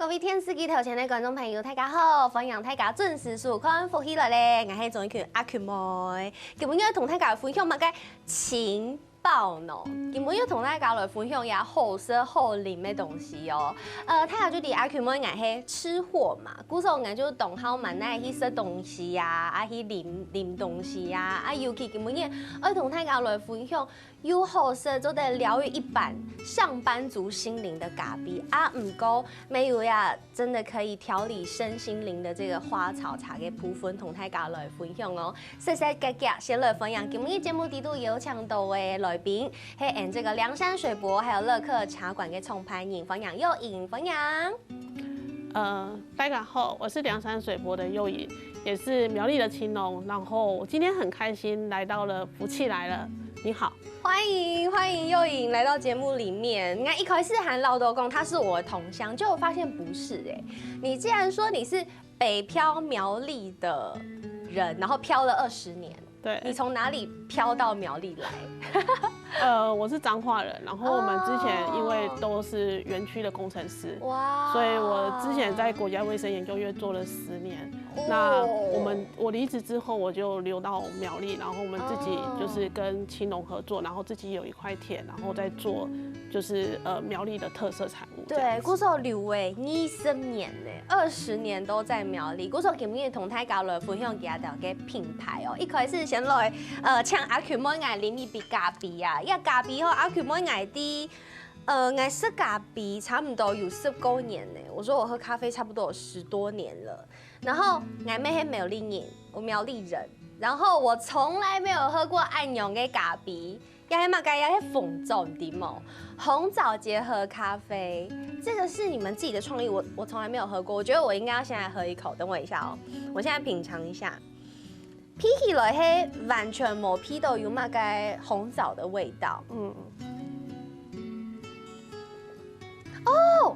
位电视机头前的观众朋友，大家好，欢迎大家准时收看《福喜来咧》，我是钟一群阿群妹，今日要同大家分享乜嘅情报呢？今日要同大家来分享一下好食好啉的东西哦。大家就伫阿群妹我是吃货嘛，古时候我就懂好蛮爱去食东西呀，去啉东西呀，尤其今日要同大家来分享。有好食做得疗愈一般上班族心灵的咖啡啊，唔过没有呀，真的可以调理身心灵的这个花草茶嘅部分，同大家来分享哦。谢谢大家先来分享，今日节目底度有请到的来宾，系这个梁山水博还有乐客茶馆嘅创办人分享佑颖分享。大家好，我是梁山水博的佑颖，也是苗栗的青农，然后今天很开心来到了福气来了。你好，欢迎佑颖来到节目里面。你看一开始喊老豆公他是我的同乡，结果发现不是哎。你既然说你是北漂苗栗的人，然后漂了20年，对，你从哪里漂到苗栗来？我是彰化人，然后我们之前因为都是园区的工程师，哇，所以我之前在国家卫生研究院做了10年。那我离职之后，我就留到苗栗，然后我们自己就是跟青农合作，然后自己有一块田，然后再做就是苗栗的特色产物。对，古时候留诶20年呢，20年都在苗栗。古时候今日同大家来分享几条嘅品牌哦。一开始先来请阿群妹爱啉一杯咖啡啊，因为咖啡吼阿群妹爱啲。爱喝咖啡差不多有19年呢。我说我喝咖啡差不多有10多年了。然后爱妹是苗栗人，我苗栗人。然后我从来没有喝过暗用的咖啡，也嘛该也是红枣的嘛，红枣结合咖啡，这个是你们自己的创意，我从来没有喝过。我觉得我应该要先来喝一口，等我一下哦，我现在品尝一下。啤起来嘿，完全没啤到有嘛该红枣的味道，哦，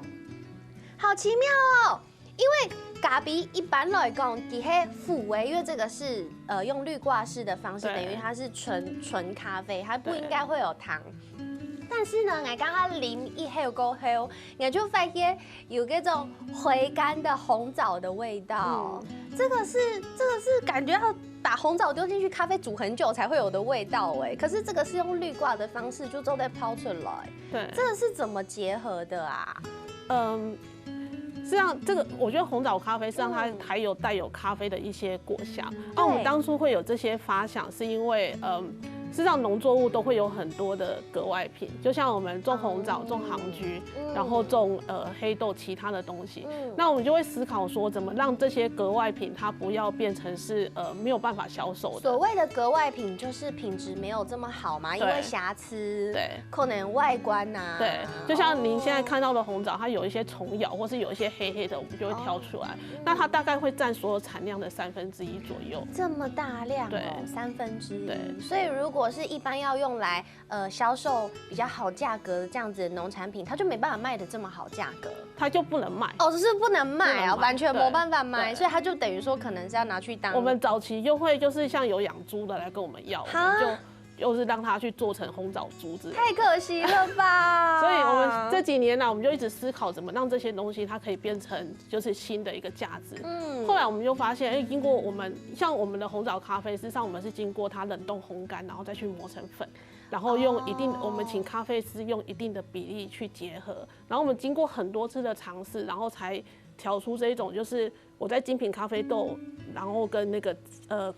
好奇妙哦！因为咖啡一般来讲，底下辅味，因为这个是用滤挂式的方式，等于它是纯咖啡，它不应该会有糖。但是呢，我刚刚淋一喝过后，我就发现有这种回甘的红枣的味道。这个是感觉要把红枣丢进去咖啡煮很久才会有的味道哎。可是这个是用滤挂的方式就都在抛出来。对，这个是怎么结合的啊？实际上，这个我觉得红枣咖啡实际上它还有带有咖啡的一些果香。那我们当初会有这些发想，是因为事实上，农作物都会有很多的格外品，就像我们种红枣、种杭菊，然后种黑豆，其他的东西。那我们就会思考说，怎么让这些格外品它不要变成是没有办法销售的。所谓的格外品就是品质没有这么好嘛，因为瑕疵，对，可能外观呐，对，就像您现在看到的红枣，它有一些虫咬，或是有一些黑黑的，我们就会挑出来。那它大概会占所有产量的1/3左右。这么大量哦，1/3。对，所以如果是一般要用来销售比较好价格的这样子的农产品，它就没办法卖的这么好价格，它就不能卖哦，就是不能卖啊，完全没办法卖，所以它就等于说可能是要拿去当。我们早期就会就是像有养猪的来跟我们要，我们就是让它去做成红枣珠子，太可惜了吧！所以我们这几年来，我们就一直思考怎么让这些东西它可以变成就是新的一个价值。后来我们就发现，经过我们像我们的红枣咖啡，事实上我们是经过它冷冻烘干，然后再去磨成粉，然后用我们请咖啡师用一定的比例去结合，然后我们经过很多次的尝试，然后才调出这一种就是我在精品咖啡豆，然后跟那个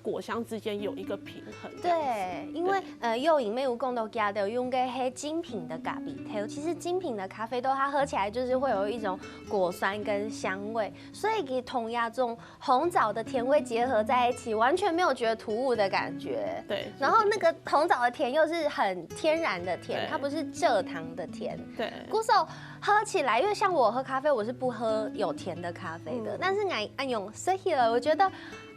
果香之间有一个平衡。对，因为佑颖妹有讲到加的用嘅黑精品的咖啡豆，其实精品的咖啡豆它喝起来就是会有一种果酸跟香味，所以给同样这种红枣的甜味结合在一起，完全没有觉得突兀的感觉。对，然后那个红枣的甜又是很天然的甜，它不是蔗糖的甜。对，古手喝起来，因为像我喝咖啡，我是不喝有甜的咖啡的，但是按用 say 了，我觉得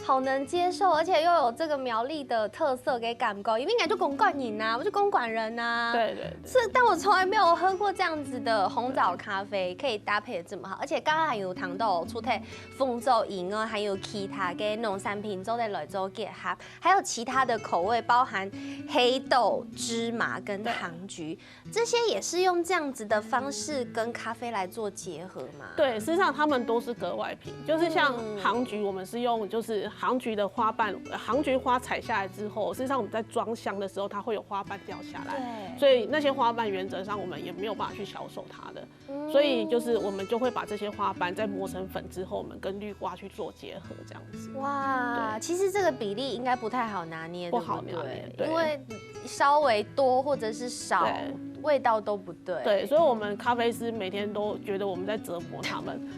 好能接受，而且又有这个苗栗的特色给感觉，因为应该就公馆人啊，我是公馆人啊。对对。是，但我从来没有喝过这样子的红枣咖啡，可以搭配的这么好，而且刚刚还有糖豆出台凤州银哦，还有其他嘅农产品做在来做结合，还有其他的口味，包含黑豆、芝麻跟糖菊，这些也是用这样子的方式跟咖啡来做结合吗？对，事实上他们都是格外品，就是像杭菊，我们是用就是杭菊的花瓣，杭菊花采下来之后，事实上我们在装箱的时候，它会有花瓣掉下来，对，所以那些花瓣原则上我们也没有办法去销售它的，所以就是我们就会把这些花瓣在磨成粉之后，我们跟绿瓜去做结合，这样子。哇，其实这个比例应该不太好拿捏，不好拿捏，因为稍微多或者是少，味道都不对。对，所以我们咖啡师每天都觉得我们在折磨他们。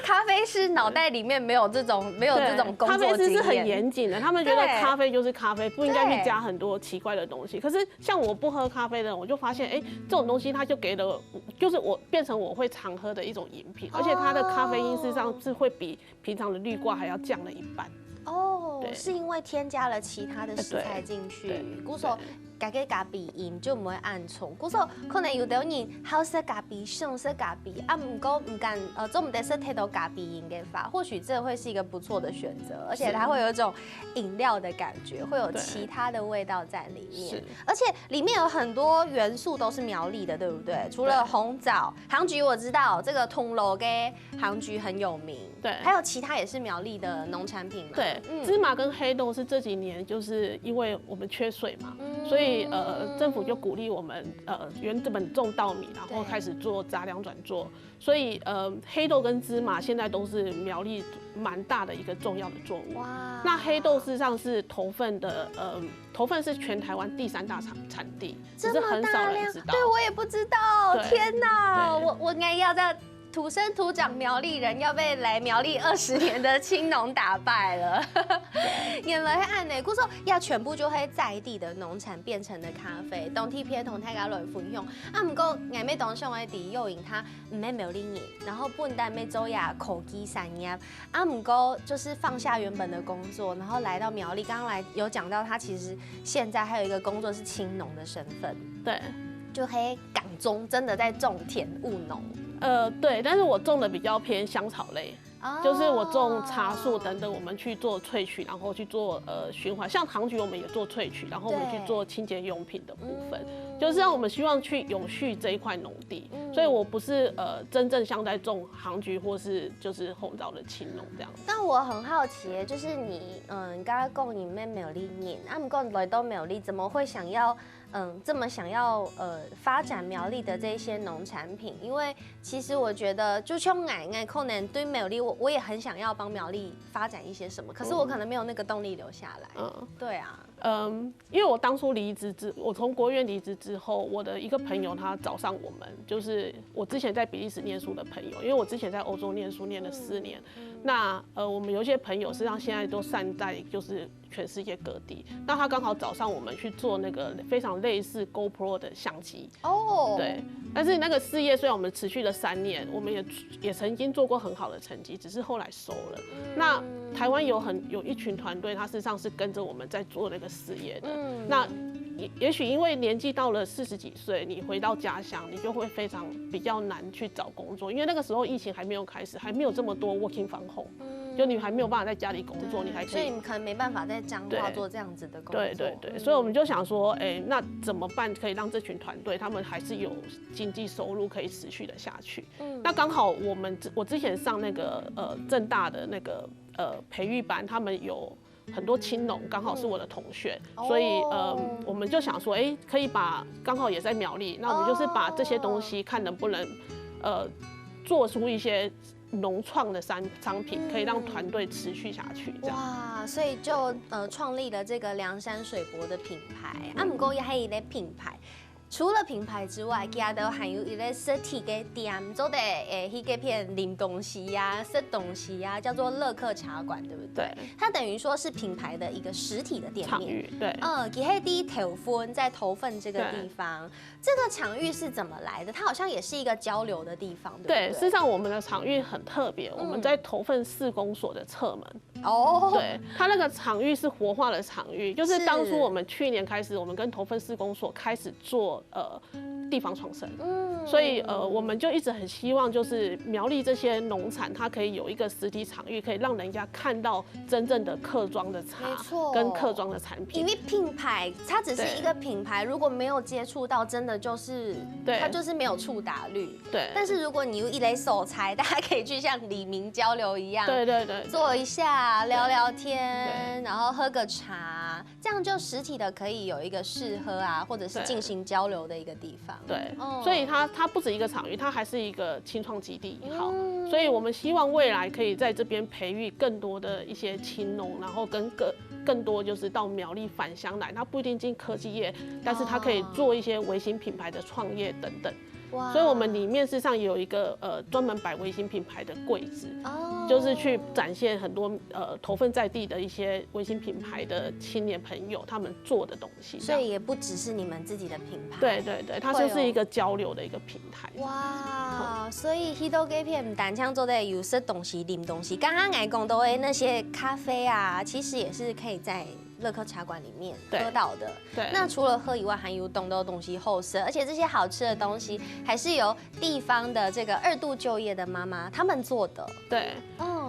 咖啡师脑袋里面没有这种工作经验。咖啡师是很严谨的，他们觉得咖啡就是咖啡，不应该去加很多奇怪的东西。可是像我不喝咖啡的人，我就发现，这种东西它就给了，就是我变成我会常喝的一种饮品，而且它的咖啡因事实上是会比平常的绿瓜还要降了一半。哦，是因为添加了其他的食材进去，鼓手加个咖啡因就唔会暗冲。鼓手可能有的人好食咖啡，上色咖啡，唔过唔敢做唔得是太多咖啡因嘅法，或许这会是一个不错的选择，而且它会有一种饮料的感觉，会有其他的味道在里面，而且里面有很多元素都是苗栗的，对不对？除了红枣、杭菊，我知道这个通楼嘅杭菊很有名，对，还有其他也是苗栗的农产品嘛。对，芝麻跟黑豆是这几年就是因为我们缺水嘛，所以政府就鼓励我们原本种稻米，然后开始做杂粮转做，所以黑豆跟芝麻现在都是苗栗蛮大的一个重要的作物。哇，那黑豆事实上是头份的，头份是全台湾第3大产地，只是很少人知道。对，我也不知道。天哪，我应该要在土生土长苗栗人，要被来苗栗20年的青农打败了。原来按呢，故说要全部就会在地的农产变成的咖啡，当天偏同大家来分享。啊，不过我们当上的第诱引他唔免苗栗人，然后不但每周呀口技产业，啊，不过就是放下原本的工作，然后来到苗栗。刚刚来有讲到，他其实现在还有一个工作是青农的身份，对，就黑港中真的在种田务农。对，但是我种的比较偏香草类，就是我种茶树等等，我们去做萃取，然后去做循环。像杭菊我们也做萃取，然后我们去做清洁用品的部分，就是让我们希望去永续这一块农地。所以我不是真正像在种杭菊或是就是红枣的青农这样子。但我很好奇，就是你刚刚讲你们苗栗人，啊，不过来到苗栗怎么会想要？这么想要发展苗栗的这些农产品，因为其实我觉得就像我可能对苗栗，我也很想要帮苗栗发展一些什么，可是我可能没有那个动力留下来。对啊。因为我当初我从国院离职之后，我的一个朋友他找上我们，就是我之前在比利时念书的朋友，因为我之前在欧洲念书念了4年，那我们有一些朋友实际上现在都散在就是全世界各地，那他刚好找上我们去做那个非常类似 GoPro 的相机。哦，对，但是那个事业虽然我们持续了3年，我们也曾经做过很好的成绩，只是后来收了。那台湾有一群团队，他事实上是跟着我们在做那个事业的。那也许因为年纪到了40几岁，你回到家乡，你就会比较难去找工作，因为那个时候疫情还没有开始，还没有这么多 working from home，就你还没有办法在家里工作，你还可以，所以你可能没办法在彰化做这样子的工作。对，所以我们就想说，那怎么办可以让这群团队他们还是有经济收入可以持续的下去？那刚好我之前上那个政大的那个培育班，他们有很多青农，刚好是我的同学，所以我们就想说，可以刚好也在苗栗，那我们就是把这些东西看能不能做出一些农创的商品，可以让团队持续下去。这样哇，所以就创立了这个梁山水博的品牌，不过也还有一个品牌。除了品牌之外，其他都还有一个实体的店，做的那个片饮东西呀、吃东西呀，叫做乐客茶馆，对不对？对。它等于说是品牌的一个实体的店面。场域，对。其实第一头分在头份这个地方，这个场域是怎么来的？它好像也是一个交流的地方，对不对？对，事实上我们的场域很特别，我们在头份4公所的侧门。对，它那个场域是活化的场域，就是当初我们去年开始，我们跟头份4公所开始做地方创生。所以我们就一直很希望，就是苗栗这些农产，它可以有一个实体场域，可以让人家看到真正的客庄的茶跟客庄的产品。因为品牌它只是一个品牌，如果没有接触到，真的就是它就是没有触达率。对。但是如果你有一类手材，大家可以去像李明交流一样，对，坐一下聊聊天，然后喝个茶，这样就实体的可以有一个试喝啊，或者是进行交流的一个地方。对，所以它不止一个场域，它还是一个青创基地。好，所以我们希望未来可以在这边培育更多的一些青农，然后跟更多就是到苗栗返乡来，它不一定进科技业，但是它可以做一些微型品牌的创业等等。所以我们里面事实上也有一个专门摆微型品牌的柜子，就是去展现很多投份在地的一些微型品牌的青年朋友他们做的东西。所以也不只是你们自己的品牌。对，它就是一个交流的一个平台。哇，所以迄都给片单枪做的有些东西、饮东西，刚刚爱讲到的那些咖啡啊，其实也是可以在乐客茶馆里面喝到的。对，那除了喝以外，还有懂的东西后食，而且这些好吃的东西还是由地方的这个2度就业的妈妈他们做的。对，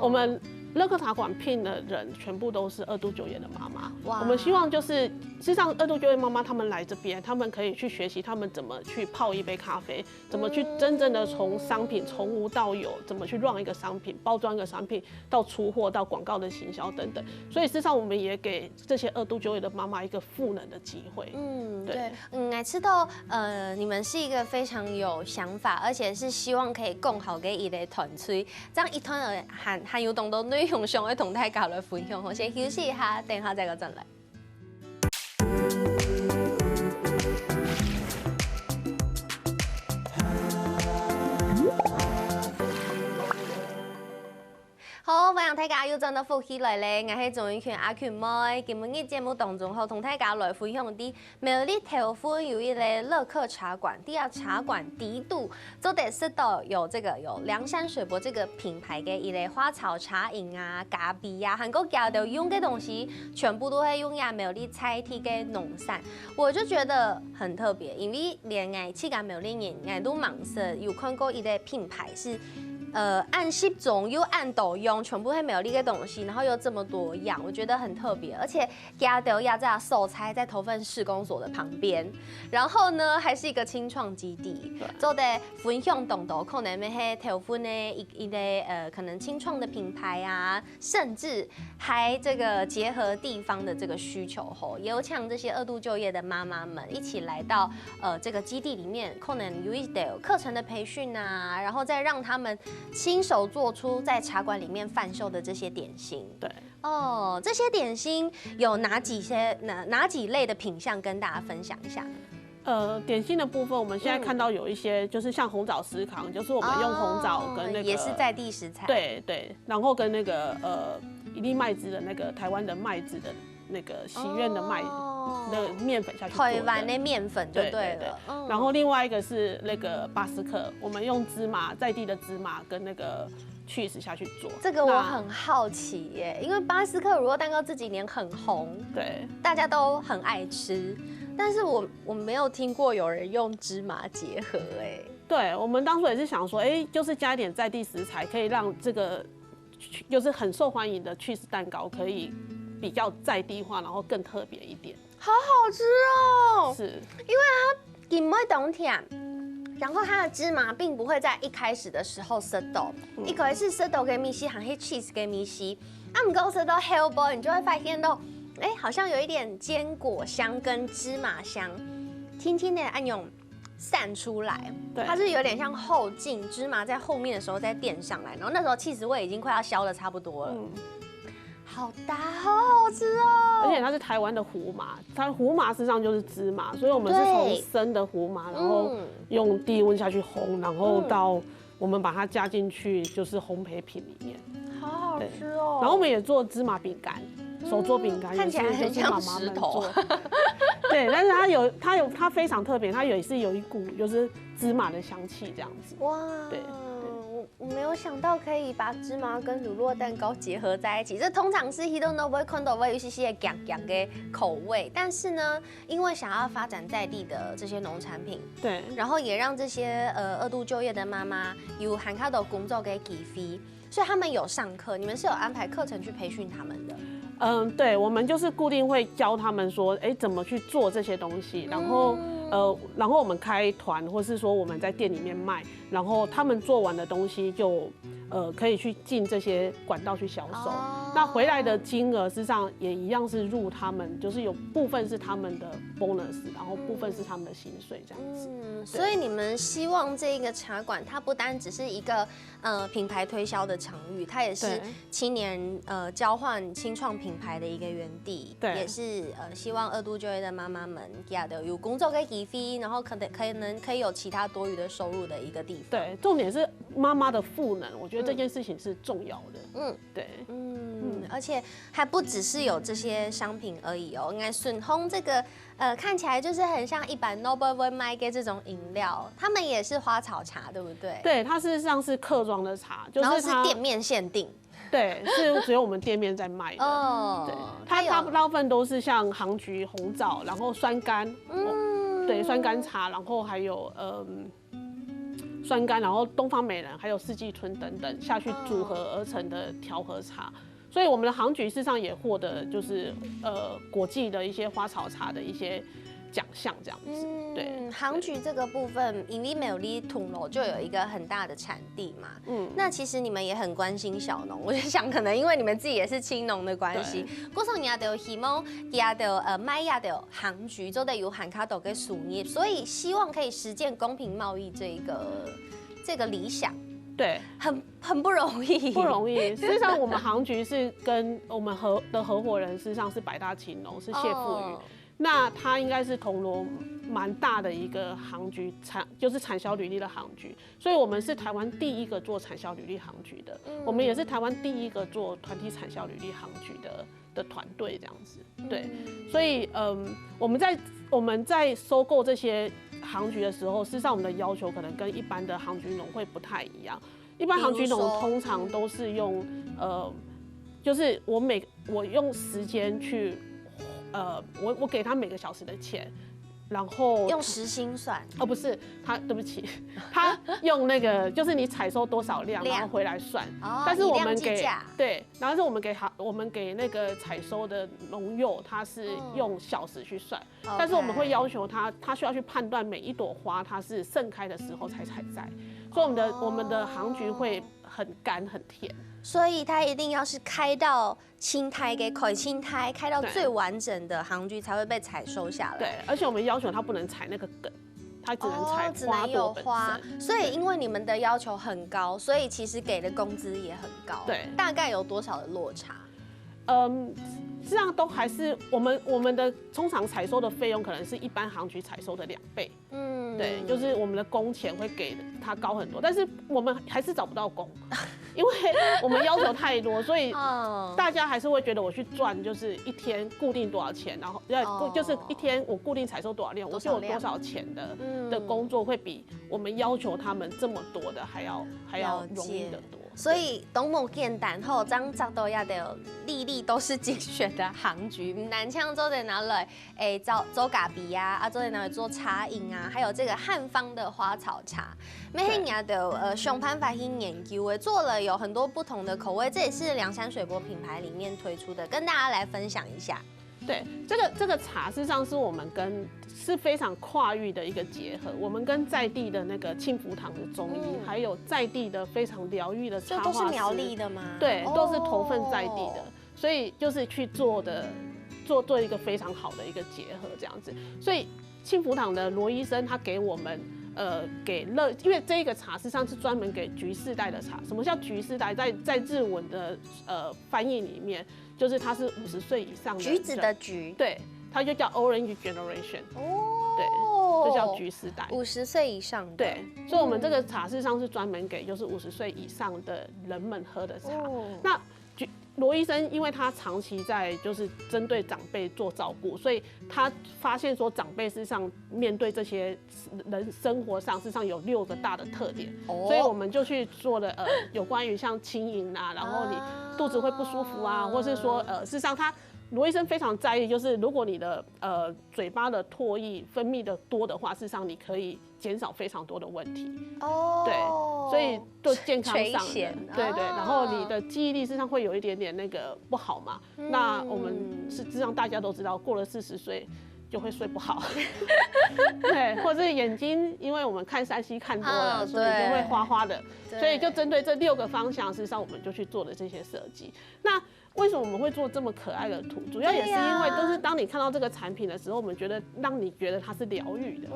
我们乐客茶馆聘的人全部都是2度就业的妈妈。我们希望就是事实上2度就业妈妈他们来这边，他们可以去学习他们怎么去泡一杯咖啡，怎么去真正的从商品从无到有，怎么去run一个商品，包装一个商品，到出货到广告的行销等等。所以事实上我们也给这些2度就业的妈妈一个赋能的机会。对，我知道你们是一个非常有想法，而且是希望可以更好给一类团队，这样一团含有更多内容上会同大家来分享。我先休息一下，等一下再个转来。好，歡迎大家又轉到福起來咧，我係總演權阿權妹。今日嘅節目當中，好同大家來分享啲苗栗頭份有一個樂客茶館，第二茶館第度做得是到有涼山水泊這個品牌嘅一個花草茶飲啊、咖啡啊，韓國家都用嘅東西，全部都會用呀苗栗在地嘅農產，我就覺得很特別，因為連我去個苗栗人，我都忙死有看過一個品牌是。按10種又按斗用，全部係苗栗嘅東西，然後又這麼多樣，我覺得很特別。而且家都要在手材在頭份市公所的旁邊，然後呢還是一個青創基地，做的分享動到可能係頭份的一個可能青創的品牌啊，甚至還這個結合地方的這個需求後，也有像這些2度就業的媽媽們一起來到這個基地裡面，可能有一點課程的培訓啊，然後再讓他們。親手做出在茶館裡面販售的這些點心，對哦，這些點心有哪幾類的品項跟大家分享一下？點心的部分，我們現在看到有一些就是像紅棗司康，就是我們用紅棗跟那個也是在地食材，對，然後跟那個一粒麥子的那個台灣的麥子的那個喜苑的麥的麵粉下去做的，台灣的麵粉就對了。然後另外一個是那個巴斯克，我們用芝麻在地的芝麻跟那個 cheese 下去做。這個我很好奇耶，因為巴斯克乳酪蛋糕這幾年很紅，對，大家都很愛吃，但是我沒有聽過有人用芝麻結合哎。對，我們當初也是想說，就是加一點在地食材，可以讓這個就是很受歡迎的 cheese 蛋糕可以比較在地化，然後更特別一點。好好吃哦！是，因為它甜味懂甜，然後它的芝麻並不會在一開始的時候塞到，一開始塞到給米西，還是 cheese 給米西，唔夠塞到 hellboy，你就會發現到，好像有一點堅果香跟芝麻香，輕輕的按鈕散出來，它是有點像後勁，芝麻在後面的時候再墊上來，然後那時候起司味已經快要消得差不多了。好大，好好吃哦！而且它是台灣的胡麻，它胡麻實際上就是芝麻，所以我們是從生的胡麻，然後用低溫下去烘，然後到我們把它加進去，就是烘焙品裡面。好好吃哦！然後我們也做芝麻餅乾，手做餅乾，看起來很像石頭。對，但是它非常特別，它也是有一股就是芝麻的香氣這樣子。哇！對。我没有想到可以把芝麻跟乳酪蛋糕结合在一起，这通常是 Hito no boy condo 会有一些酱酱的口味，但是呢，因为想要发展在地的这些农产品，对，然后也让这些二度就业的妈妈有罕卡的工作给给飞，所以他们有上课，你们是有安排课程去培训他们的。对，我们就是固定会教他们说，怎么去做这些东西，然后我们开团，或是说我们在店里面卖，然后他们做完的东西就可以去进这些管道去销售。那回来的金额，事实上也一样是入他们，就是有部分是他们的 bonus， 然后部分是他们的薪水这样子。所以你们希望这个茶馆，它不单只是一个品牌推销的场域，它也是青年交换青创品牌的一个园地，也是希望二度就业的妈妈们有工作给给飞，然后可以有其他多余的收入的一个地方。对，重点是妈妈的赋能，我觉得这件事情是重要的。对，而且还不只是有这些商品而已哦。应该顺丰这个看起来就是很像一般 Noble Boy 卖给这种饮料，他们也是花草茶，对不对？对，它事实上是客庄的茶，然后是店面限定。对，是只有我们店面在卖的。对，它大部分都是像杭菊、红枣，然后酸柑，对，酸柑茶，然后还有酸柑，然后东方美人，还有四季春等等下去组合而成的调和茶。所以我们的杭菊事实上也获得就是国际的一些花草茶的一些奖项这样子。对，杭菊这个部分，因为美丽土楼就有一个很大的产地嘛。那其实你们也很关心小农，我就想可能因为你们自己也是青农的关系，过上也就希望也就卖也就杭菊做得有罕卡豆跟树叶，所以希望可以实践公平贸易这个理想。对，很不容易，不容易。事实上，我们杭菊是跟我们合伙人，事实上是百大青农，是谢富宇。那他应该是铜锣蛮大的一个杭菊就是产销履历的杭菊，所以我们是台湾第一个做产销履历杭菊的，我们也是台湾第一个做团体产销履历杭菊的团队这样子。对，所以我们在收购这些杭菊的时候，事实上我们的要求可能跟一般的杭菊农会不太一样。一般杭菊农通常都是用就是我用时间去我给他每个小时的钱，然后用时薪算。不是他，对不起，他用那个就是你采收多少量，然后回来算。但是我们对，然后是我们给那个采收的农友，他是用小时去算。但是我们会要求他需要去判断每一朵花它是盛开的时候才采摘，所以我们的杭菊会很干很甜。所以它一定要是开到青苔给口青苔，开到最完整的杭菊才会被采收下来。对，而且我们要求它不能采那个梗，它只能采花朵本身。所以因为你们的要求很高，所以其实给的工资也很高。对，大概有多少的落差？实际上都还是我们的通常采收的费用可能是一般杭菊采收的2倍。对，就是我们的工钱会给它高很多，但是我们还是找不到工，因为我们要求太多，所以大家还是会觉得我去赚就是一天固定多少钱，然后就是一天我固定采收多少量，我就有多少钱的工作会比我们要求他们这么多的还要容易得多。所以董某简单后，张找到要的粒都是精选的杭菊，南腔做的拿来做咖啡啊，做的拿来做茶饮啊，还有这个汉方的花草茶。每天也的熊潘法去研究，做了有很多不同的口味，这也是梁山水果品牌里面推出的，跟大家来分享一下。对，这个茶事实上是我们是非常跨域的一个结合，我们跟在地的那个庆福堂的中医，还有在地的非常疗愈的插画师，都是苗栗的吗？对，都是头份在地的，所以就是去做一个非常好的一个结合这样子。所以庆福堂的罗医生他给我们因为这个茶事实上是专门给橘世代的茶。什么叫橘世代？在日文的翻译里面，就是它是50岁以上的橘子的橘，对，它就叫 Orange Generation。对，就叫橘世代。50岁以上的。对，所以我们这个茶事实上是专门给就是50岁以上的人们喝的茶。那罗医生因为他长期在就是针对长辈做照顾，所以他发现说长辈事实上面对这些人生活上事实上有6个大的特点，所以我们就去做了有关于像轻盈啊，然后你肚子会不舒服啊，或是说事实上罗医生非常在意，就是如果你的嘴巴的唾液分泌的多的话，事实上你可以减少非常多的问题。对，所以就健康上的，对，然后你的记忆力事实上会有一点点那个不好嘛。那我们事实上大家都知道，过了40岁就会睡不好，对，或者是眼睛，因为我们看3C 看多了，所以就会花花的。所以就针对这6个方向，事实上我们就去做了这些设计。那为什么我们会做这么可爱的图？主要也是因为都是当你看到这个产品的时候，我们觉得让你觉得它是疗愈的。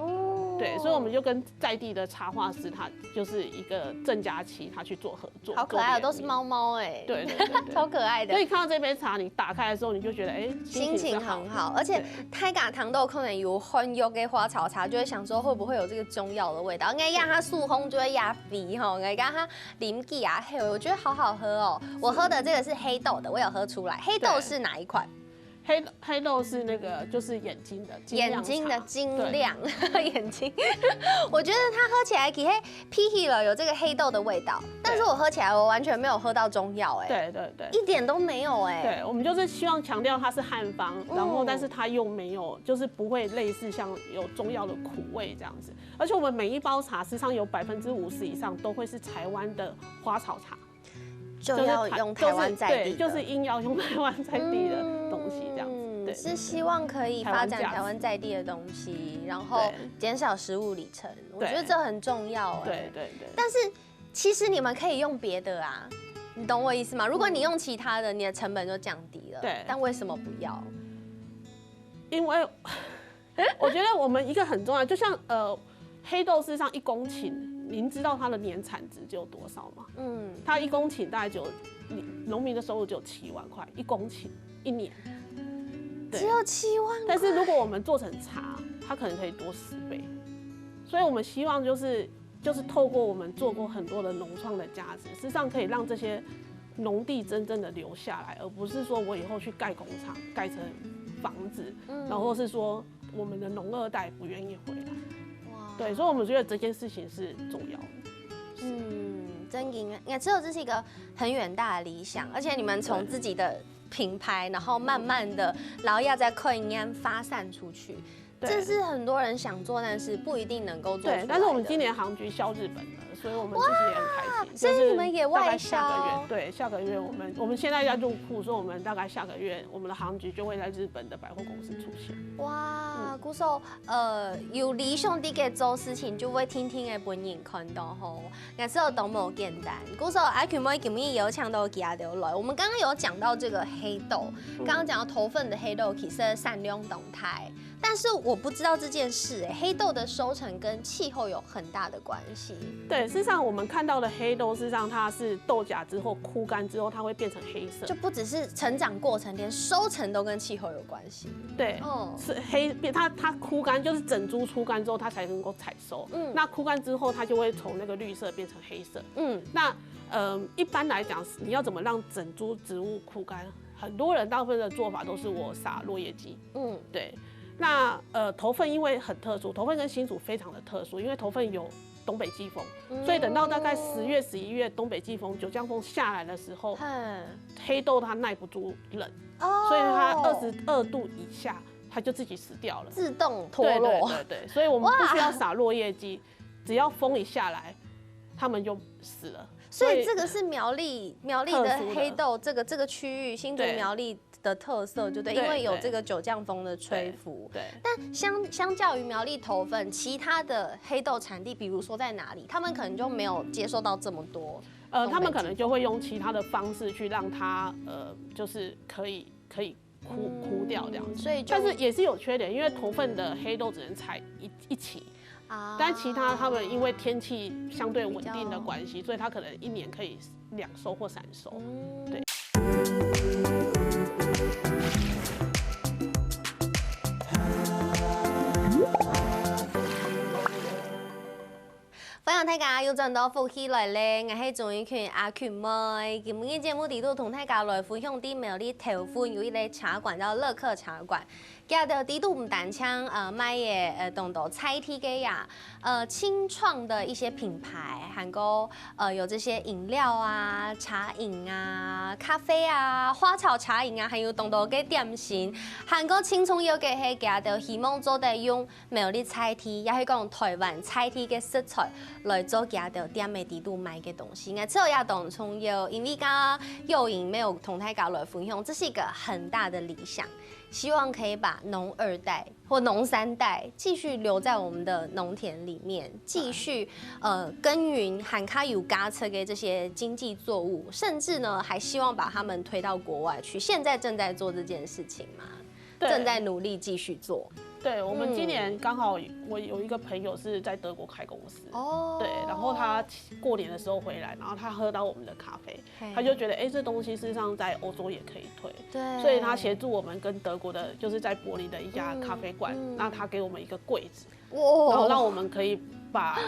对，所以我们就跟在地的插画师，他就是一个郑佳琪，他去做合作。好可爱，都是猫猫哎。对，超可爱的。所以看到这杯茶，你打开的时候，你就觉得心情很好，而且太嘎糖豆可能有混有给花草茶，就会想说会不会有这个中药的味道？应该让它速烘就会压鼻哈，应该让它淋记啊，我觉得好好喝哦。我喝的这个是黑豆的，我有喝出来。黑豆是哪一款？黑豆是那个就是眼睛的晶亮眼睛，我觉得它喝起来其实披起了有这个黑豆的味道，但是我喝起来我完全没有喝到中药对，一点都没有对，我们就是希望强调它是汉方，然后但是它又没有就是不会类似像有中药的苦味这样子，而且我们每一包茶事实上有50%以上都会是台湾的花草茶。就要用台湾在地的，就是硬要用台湾在地的东西这样子，对，是希望可以发展台湾在地的东西，然后减少食物里程，我觉得这很重要。对。但是其实你们可以用别的啊，你懂我意思吗？如果你用其他的，你的成本就降低了。对。但为什么不要？因为我觉得我们一个很重要，就像黑豆事实上1公顷。您知道它的年产值只有多少吗？它1公顷大概农民的收入只有7万块，1公顷1年，只有7万块。但是如果我们做成茶，它可能可以多10倍。所以我们希望就是透过我们做过很多的农创的价值，事实上可以让这些农地真正的留下来，而不是说我以后去盖工厂，盖成房子，然后是说我们的农2代不愿意回来。对，所以我们觉得这件事情是重要的。真应该知道这是一个很远大的理想，而且你们从自己的品牌，然后慢慢的，然后要在客人发散出去，这是很多人想做，但是不一定能够做出来的。对，但是我们今年航局销日本了，所以我们自己也很开心。所以你们也外销？对，下个月我们现在要入库，所以我们大概下个月我们的航局就会在日本的百货公司出现。哇，鼓手有理想啲嘅做事情，就會天天嘅本人看到吼，也是有多麼簡單。鼓手阿權妹今日有搶到其他的來，我們剛剛有講到這個黑豆，剛剛講到頭份的黑豆其實善良動態。但是我不知道这件事，黑豆的收成跟气候有很大的关系。对，事实上我们看到的黑豆，事实上它是豆荚之后枯干之后，它会变成黑色，就不只是成长过程，连收成都跟气候有关系。对，是黑它枯干，就是整株枯干之后它才能够采收。那枯干之后，它就会从那个绿色变成黑色。那一般来讲，你要怎么让整株植物枯干？很多人大部分的做法都是我撒落叶机。对。那头份因为很特殊，头份跟新竹非常的特殊，因为头份有东北季风，所以等到大概10月、11月东北季风、九降风下来的时候，黑豆它耐不住冷，所以它22度以下它就自己死掉了，自动脱落。对，所以我们不需要撒落叶剂，只要风一下来，它们就死了。所以这个是苗栗的黑豆这个区域，新竹苗栗的特色，就对，因为有这个九降风的吹拂。对。但相较于苗栗头份，其他的黑豆产地，比如说在哪里，他们可能就没有接受到这么多。他们可能就会用其他的方式去让它就是可以枯掉这样子。所以，但是也是有缺点，因为头份的黑豆只能采一期。但其他们因为天气相对稳定的关系，所以它可能1年可以2收或3收。对。非常大家又轉到福起來咧，我係總員權阿權妹。今日節目裡頭同大家來分享啲苗栗頭份有一個茶館叫樂客茶館。加的地度唔單槍賣嘅懂得菜體嘅呀，清創的一些品牌，韓國有這些飲料啊、茶飲啊、咖啡啊、花草茶飲啊，還有懂得嘅點心。韓國清創有嘅係加的希望做得用苗栗菜體，也係講台灣菜體嘅食材來做加的店嘅地度賣嘅東西。我之後也當從有，因為剛幼穎沒有同大家來分享，這是一個很大的理想。希望可以把農二代或農三代繼續留在我們的農田裡面，繼續耕耘含卡有嘎車嘅這些經濟作物，甚至呢還希望把他們推到國外去。現在正在做這件事情嘛，正在努力繼續做。对，我们今年刚好我有一个朋友是在德国开公司，对，然后他过年的时候回来，然后他喝到我们的咖啡，他就觉得这东西事实上在欧洲也可以推，对，所以他协助我们跟德国的，就是在柏林的一家咖啡馆，那他给我们一个柜子，然后让我们可以把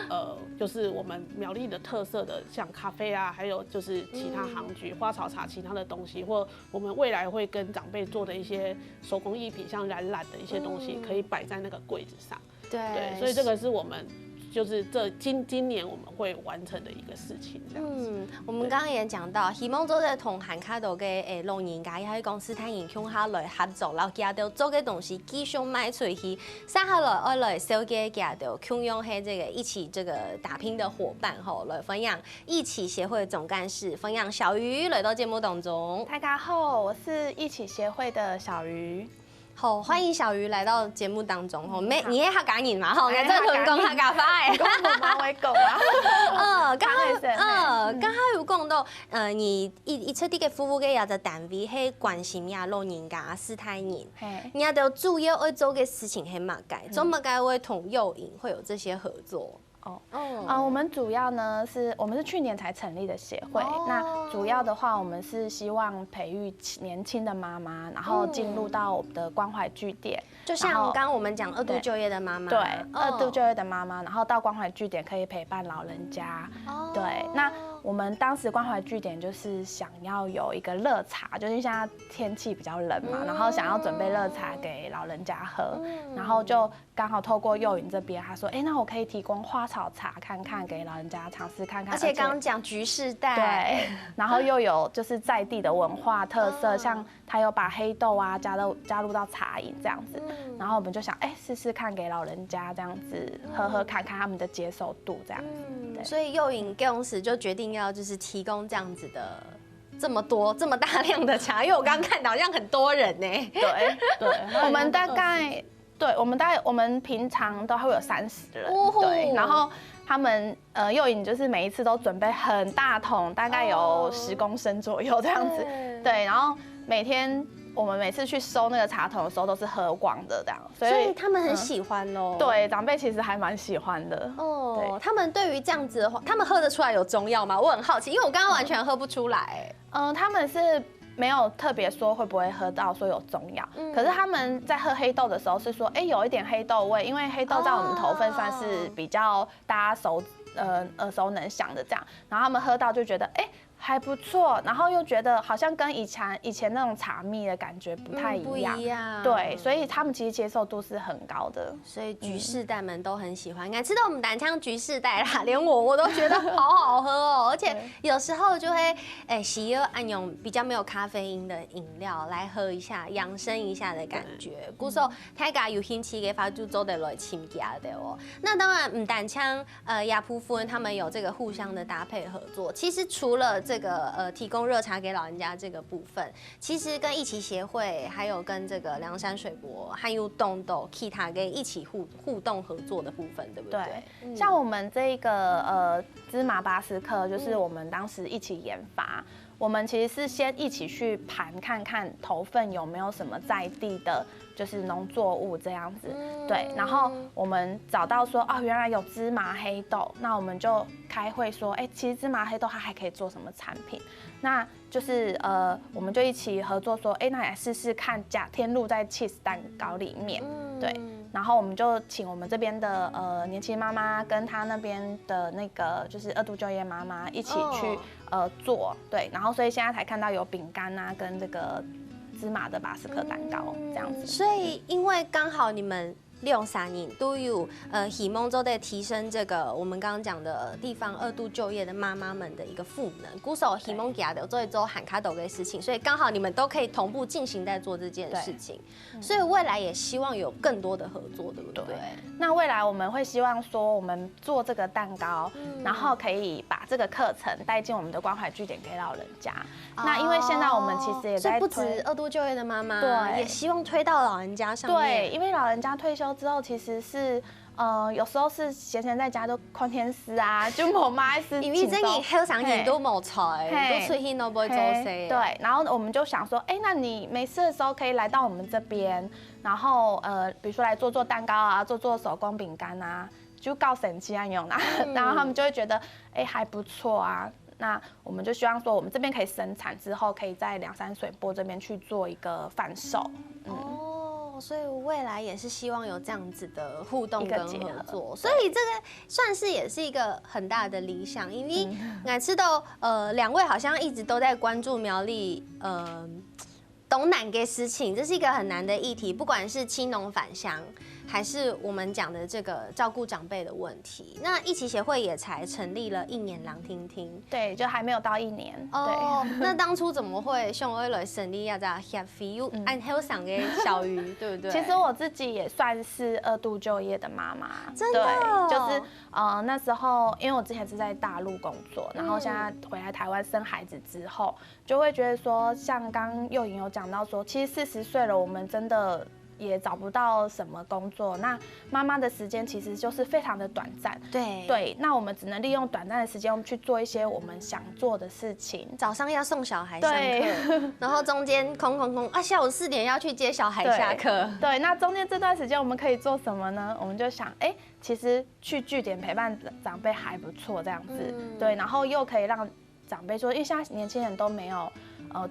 就是我们苗栗的特色的像咖啡啊，还有就是其他行局、花草茶其他的东西，或我们未来会跟长辈做的一些手工艺品，像染染的一些东西，可以摆在那个柜子上。对，所以这个是我们就是今年我们会完成的一个事情。我们刚刚也講到，希望做在同韓卡度嘅老人家，也係講斯坦人向下來合作，然後佢哋做嘅東西繼續賣出去，剩下來愛來銷嘅佢哋共用係這個一起這個打拼的夥伴吼，來分享一起協會總幹事分享小魚來到節目當中。大家好，我是一起協會的小魚。好，歡迎小魚來到節目當中。吼，你係客家人嘛？吼，我真係同你講客家話嘅。講馬尾狗啊。剛好有講到，你一出啲嘅服務嘅有隻單位係關心呀老人家、斯坦人，你哋主要要做嘅事情係乜嘅？做乜嘅會同幼穎會有這些合作？我們主要呢我們是去年才成立的協會，那主要的話，我們是希望培育年輕的媽媽，然後進入到我們的關懷據點，就像剛剛我們講二度就業的媽媽，對，二度就業的媽媽，然後到關懷據點可以陪伴老人家，對，那我們當時關懷據點就是想要有一個熱茶，就是現在天氣比較冷嘛，然後想要準備熱茶給老人家喝，然後就剛好透過幼穎這邊，他說，那我可以提供花草茶看看給老人家嘗試看看，而且剛剛講橘世代，對，然後又有就是在地的文化特色，像他有把黑豆啊加入到茶飲這樣子，然後我們就想，試試看給老人家這樣子喝喝看看他們的接受度這樣子，所以幼穎公司就決定要就是提供這樣子的這麼大量的茶，因為我剛剛看到好像很多人呢，對，我們大概。對，我們平常都會有30人，對，然後他們幼穎就是每一次都準備很大桶，大概有10公升左右這樣子，對，然後我們每次去收那個茶桶的時候都是喝光的這樣，所以他們很喜歡哦。對，長輩其實還蠻喜歡的。哦，他們對於這樣子的話，他們喝得出來有中藥嗎？我很好奇，因為我剛剛完全喝不出來。他們是。沒有特別說會不會喝到說有中藥，可是他們在喝黑豆的時候是說，有一點黑豆味，因為黑豆在我們頭份算是比較大家耳熟能詳的這樣，然後他們喝到就覺得還不錯，然後又覺得好像跟以前那種茶蜜的感覺不太一樣，對，所以他們其實接受度是很高的，所以橘世代們都很喜歡。應該知道我們單槍橘世代啦，連我都覺得好好喝哦，而且有時候就會喜歡按用比較沒有咖啡因的飲料來喝一下，養生一下的感覺。故說大家有興趣嘅話，就做得來參加的哦。那當然唔單槍亞普夫人他們有這個互相的搭配合作，其實除了這個提供熱茶給老人家這個部分，其實跟一起協會，還有跟這個涼山水博，還有東斗 Kita 給一起互動合作的部分，對不對？對，像我們這個芝麻巴斯克，就是我們當時一起研發。我們其實是先一起去盤看看頭份有沒有什麼在地的，就是農作物這樣子，對。然後我們找到說，原來有芝麻黑豆，那我們就開會說，其實芝麻黑豆它還可以做什麼產品？那就是我們就一起合作說，那來試試看加添入在 cheese 蛋糕裡面，對。然后我们就请我们这边的年轻妈妈跟她那边的那个就是2度就业妈妈一起去做，对，然后所以现在才看到有饼干啊跟这个芝麻的巴斯克蛋糕这样子。所以因为刚好你们63人都有希望做的提升这个我们刚刚讲的地方2度就业的妈妈们的一个赋能，鼓手希望给的做一做喊卡斗的事情，所以刚好你们都可以同步进行在做这件事情，所以未来也希望有更多的合作，对不对？那未来我们会希望说，我们做这个蛋糕，然后可以把这个课程带进我们的关怀据点给老人家。那因为现在我们其实也在不止2度就业的妈妈，对，也希望推到老人家上面。对，因为老人家退休之后，其实是有时候是闲在家都看电视啊，就无买事情。因为这个好常人都冇菜，都出去都不会做事。对，然后我们就想说，那你没事的时候可以来到我们这边，然后比如说来做蛋糕啊，做手工饼干啊，就告神奇啊用啦，然后他们就会觉得还不错啊。那我们就希望说，我们这边可以生产之后，可以在梁山水波这边去做一个贩售。所以未来也是希望有这样子的互动跟合作，所以这个算是也是一个很大的理想，因为我知道2位好像一直都在关注苗栗东南给事情，这是一个很难的议题，不管是青农返乡，还是我们讲的这个照顾长辈的问题。那一起协会也才成立了1年lang聽聽，对，就还没有到1年。哦，那当初怎么会想要来成立这个协会？按好上的小鱼，对不对？其实我自己也算是2度就业的妈妈，真的、哦，对，就是那时候因为我之前是在大陆工作，然后现在回来台湾生孩子之后，就会觉得说，像刚幼颖有讲到说，其实40岁了，我们真的也找不到什么工作，那妈妈的时间其实就是非常的短暂。对，那我们只能利用短暂的时间，我们去做一些我们想做的事情。早上要送小孩上课，然后中间空啊，下午4点要去接小孩下课。对，那中间这段时间我们可以做什么呢？我们就想，其实去据点陪伴长辈还不错，这样子。对，然后又可以让长辈说，因为现在年轻人都没有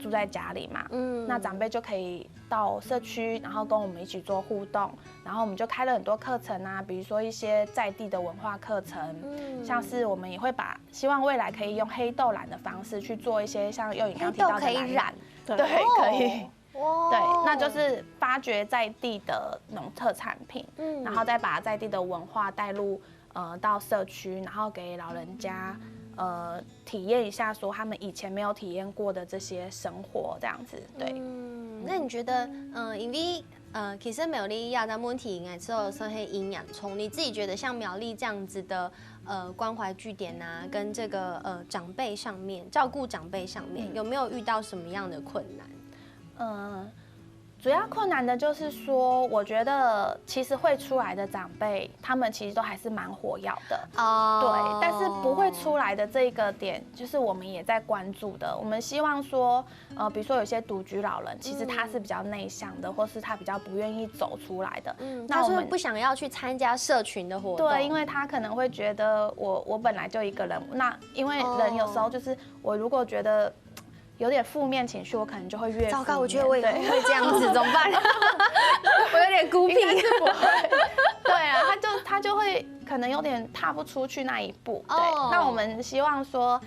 住在家里嘛，那长辈就可以到社区，然后跟我们一起做互动，然后我们就开了很多课程啊，比如说一些在地的文化课程，像是我们也会希望未来可以用黑豆染的方式去做一些像幼颖刚提到的染，对，可以。对，那就是发掘在地的农特产品，然后再把在地的文化带入到社区，然后给老人家体验一下，说他们以前没有体验过的这些生活，这样子。对，那你觉得，因为其实苗栗亚当问题应该之后是会营养充，你自己觉得像苗栗这样子的关怀据点啊，跟这个长辈上面照顾长辈上面，有没有遇到什么样的困难？主要困难的就是说，我觉得其实会出来的长辈，他们其实都还是蛮活跃的对，但是不会出来的这一个点，就是我们也在关注的。我们希望说，比如说有些独居老人，其实他是比较内向的，或是他比较不愿意走出来的。那我们不想要去参加社群的活动。对，因为他可能会觉得我本来就一个人，那因为人有时候就是我如果觉得有点负面情绪，我可能就会越糟糕。我觉得我以后会这样子，怎么办？我有点孤僻。不会。对啊，他就会可能有点踏不出去那一步。对，那我们希望说，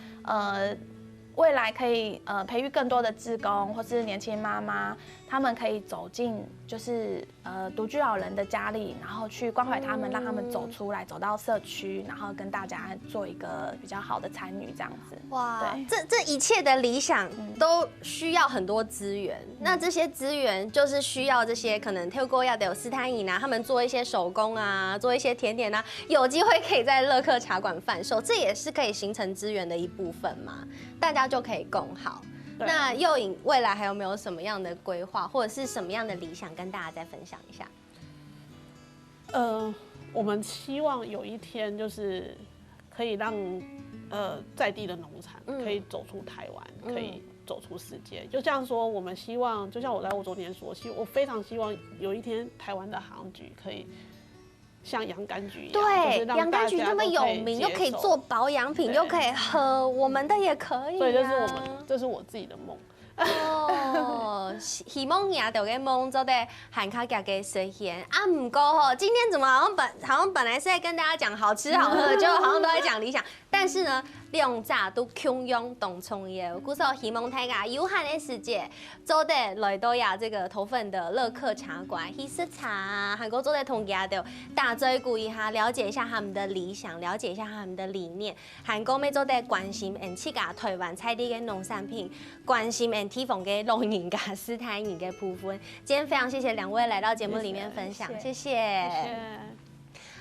未来可以培育更多的志工或是年轻妈妈，他们可以走进就是独居老人的家里，然后去关怀他们，让他们走出来，走到社区，然后跟大家做一个比较好的参与，这样子。哇，这一切的理想都需要很多资源，那这些资源就是需要这些可能透过要得有斯坦饮啊，他们做一些手工啊，做一些甜点啊，有机会可以在乐客茶馆贩售，这也是可以形成资源的一部分嘛，大家就可以共好。那幼颖未来还有没有什么样的规划，或者是什么样的理想，跟大家再分享一下？我们希望有一天就是可以让在地的农产可以走出台湾，可以走出世界。就这样说，我们希望，就像我在欧洲念书，我非常希望有一天台湾的航局可以像洋甘菊一样，对，洋甘菊那么有名，又可以做保养品，又可以喝，我们的也可以。对，这是我自己的梦。哦，希望亚到个梦做的汉卡家嘅实现啊！唔过吼，今天怎么好像本来是在跟大家讲好吃好喝，结果好像都在讲理想。但是呢，两者都共用同重要。故说希望大家有限的时间，做得来到呀这个头份的乐客茶馆去视察，还有做得同家的大追顾一下，了解一下他们的理想，了解一下他们的理念，还有要做得关心去家台湾菜地嘅农产品，关心提防嘅老人家、斯坦人嘅部分。今天非常谢谢两位来到节目里面分享，谢谢。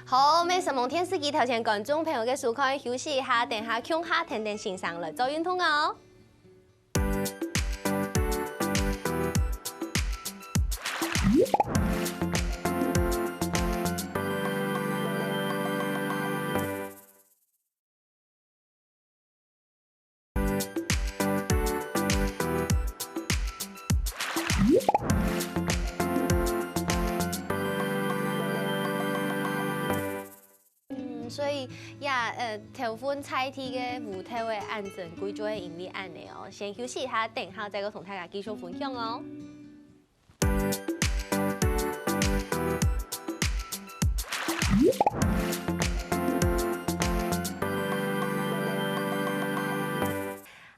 好，美食梦天司机头前观众朋友嘅舒可以休息一下，等下向下停停欣赏来做运动哦。所以呀，头份菜题嘅舞台会按正规就会盈利按的哦。先休息一下，等下再个同大家继续分享哦。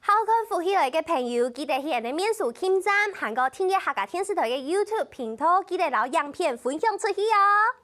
好看福起来嘅朋友，記得去人哋面書簽站，行過聽一客家電視台嘅 YouTube 頻道，記得攞樣片分享出去哦。